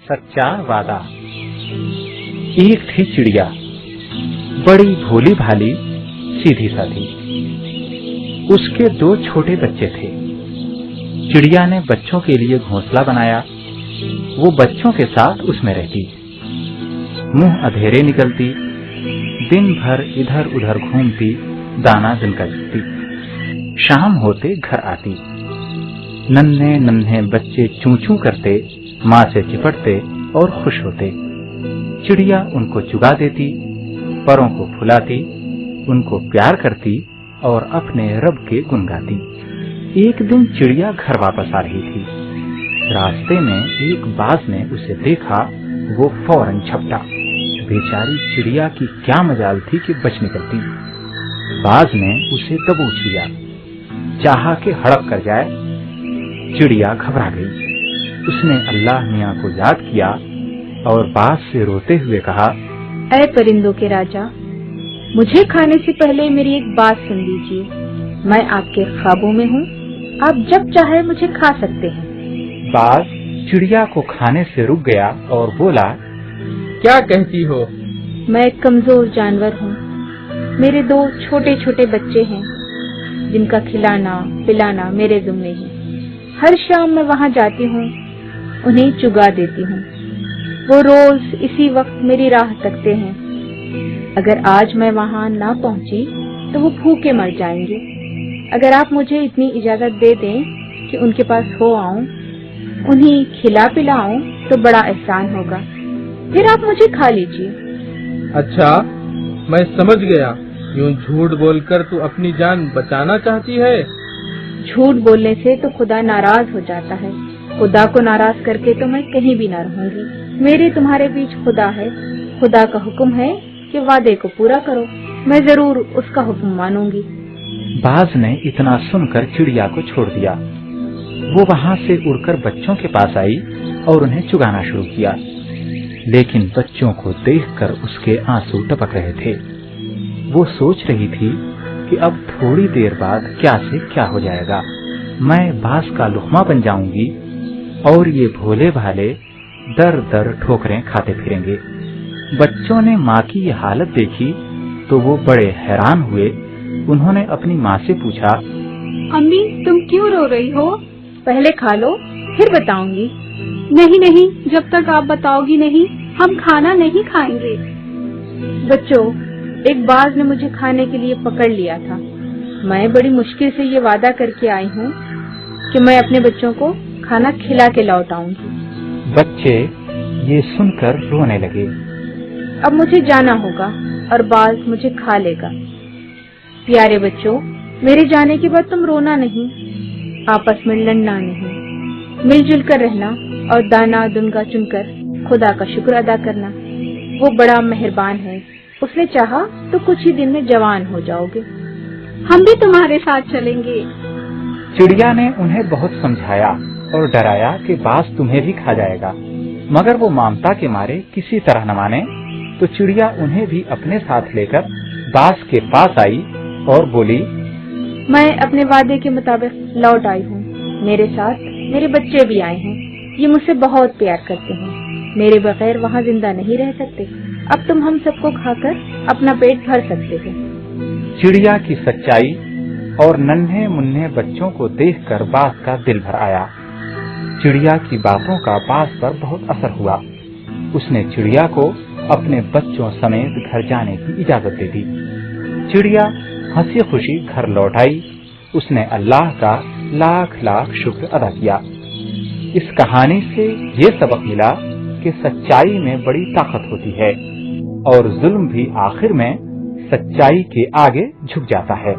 सच्चा वादा। एक थी चिड़िया, बड़ी भोली भाली सीधी साधी। उसके 2 छोटे बच्चे थे। चिड़िया ने बच्चों के लिए घोंसला बनाया। वो बच्चों के साथ उसमें रहती, मुंह अधेरे निकलती, दिन भर इधर उधर घूमती, दाना दिनकती। शाम होते घर आती। नन्हे नन्हे बच्चे चूं चूं करते, माँ से चिपटते और खुश होते। चिड़िया उनको चुगा देती, परों को फुलाती, उनको प्यार करती और अपने रब के गुण गाती। एक दिन चिड़िया घर वापस आ रही थी। रास्ते में एक बाज ने उसे देखा। वो फौरन झपटा। बेचारी चिड़िया की क्या मजाल थी कि बच निकलती। बाज ने उसे दबोच लिया, चाहा कि हड़प कर जाए। चिड़िया घबरा गई। उसने अल्लाह मियाँ को याद किया और बाज से रोते हुए कहा, ऐ परिंदों के राजा, मुझे खाने से पहले मेरी एक बात सुन लीजिए। मैं आपके ख्वाबों में हूँ, आप जब चाहे मुझे खा सकते हैं। बाज चिड़िया को खाने से रुक गया और बोला, क्या कहती हो? मैं एक कमजोर जानवर हूँ। मेरे 2 छोटे छोटे बच्चे हैं, जिनका खिलाना पिलाना मेरे जिम्मे है। हर शाम मैं वहाँ जाती हूँ, उन्हें चुगा देती हूँ। वो रोज इसी वक्त मेरी राह तकते हैं। अगर आज मैं वहाँ ना पहुँची तो वो भूखे मर जाएंगे। अगर आप मुझे इतनी इजाजत दे दें कि उनके पास हो आऊं, उन्हें खिला पिलाऊं, तो बड़ा एहसान होगा। फिर आप मुझे खा लीजिए। अच्छा, मैं समझ गया। यूं झूठ बोलकर तू अपनी जान बचाना चाहती है? झूठ बोलने से तो खुदा नाराज हो जाता है। खुदा को नाराज करके तो मैं कहीं भी ना रहूंगी। मेरे तुम्हारे बीच खुदा है। खुदा का हुक्म है कि वादे को पूरा करो। मैं जरूर उसका हुक्म मानूंगी। बाज ने इतना सुनकर चिड़िया को छोड़ दिया। वो वहाँ से उड़कर बच्चों के पास आई और उन्हें चुगाना शुरू किया। लेकिन बच्चों को देखकर उसके आंसू टपक रहे थे। वो सोच रही थी कि अब थोड़ी देर बाद क्या से क्या हो जाएगा। मैं बाज का लुक़मा बन जाऊंगी और ये भोले भाले दर दर ठोकरें खाते फिरेंगे। बच्चों ने माँ की ये हालत देखी तो वो बड़े हैरान हुए। उन्होंने अपनी माँ से पूछा, अम्मी, तुम क्यों रो रही हो? पहले खा लो, फिर बताऊंगी। नहीं नहीं, जब तक आप बताओगी नहीं, हम खाना नहीं खाएंगे। बच्चों, एक बाज ने मुझे खाने के लिए पकड़ लिया था। मैं बड़ी मुश्किल से ये वादा करके आई हूँ कि मैं अपने बच्चों को खाना खिला के लौट आऊंगी। बच्चे ये सुनकर रोने लगे। अब मुझे जाना होगा और बाज मुझे खा लेगा। प्यारे बच्चों, मेरे जाने के बाद तुम रोना नहीं, आपस में लड़ना नहीं, मिलजुल कर रहना और दाना दुनगा चुनकर खुदा का शुक्र अदा करना। वो बड़ा मेहरबान है। उसने चाहा तो कुछ ही दिन में जवान हो जाओगे। हम भी तुम्हारे साथ चलेंगे। चिड़िया ने उन्हें बहुत समझाया और डराया कि बाज तुम्हें भी खा जाएगा, मगर वो ममता के मारे किसी तरह न माने। तो चिड़िया उन्हें भी अपने साथ लेकर बाज के पास आई और बोली, मैं अपने वादे के मुताबिक लौट आई हूँ। मेरे साथ मेरे बच्चे भी आए हैं। ये मुझसे बहुत प्यार करते हैं। मेरे बगैर वहाँ जिंदा नहीं रह सकते। अब तुम हम सबको खाकर अपना पेट भर सकते हो। चिड़िया की सच्चाई और नन्हे मुन्ने बच्चों को देखकर बाज का दिल भर आया। चिड़िया की बातों का बाज पर बहुत असर हुआ। उसने चिड़िया को अपने बच्चों समेत घर जाने की इजाजत दे दी। चिड़िया हंसी खुशी घर लौट आई। उसने अल्लाह का लाख लाख शुक्र अदा किया। इस कहानी से ये सबक मिला कि सच्चाई में बड़ी ताकत होती है और जुल्म भी आखिर में सच्चाई के आगे झुक जाता है।